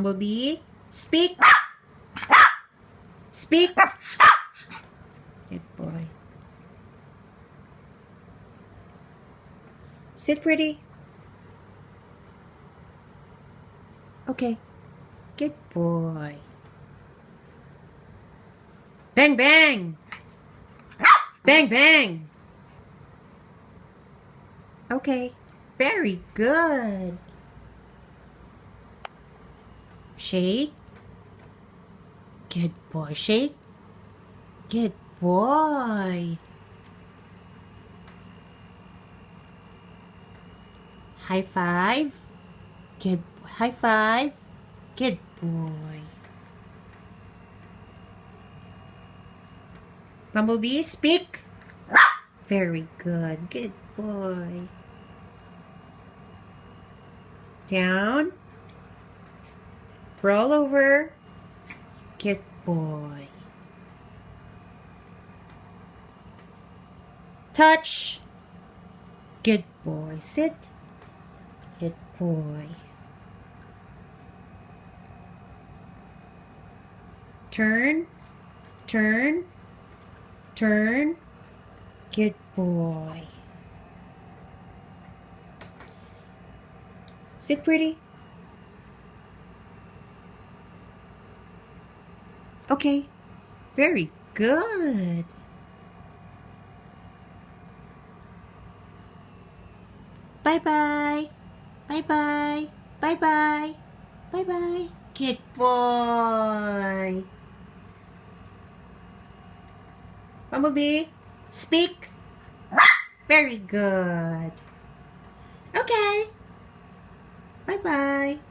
Bumblebee, speak. Speak. Good boy. Sit pretty. Okay. Good boy. Bang, bang. Bang, bang. Okay. Very good. Shake. Good boy. Shake. Good boy. High five. Good. High five. Good boy. Bumblebee, speak. Very good. Good boy. Down. Roll over. Good boy. Touch. Good boy. Sit. Good boy. Turn. Turn. Turn. Good boy. Sit pretty. Okay. Very good. Bye-bye. Bye-bye. Bye-bye. Bye-bye. Good boy. Bumblebee, speak. Very good. Okay. Bye-bye.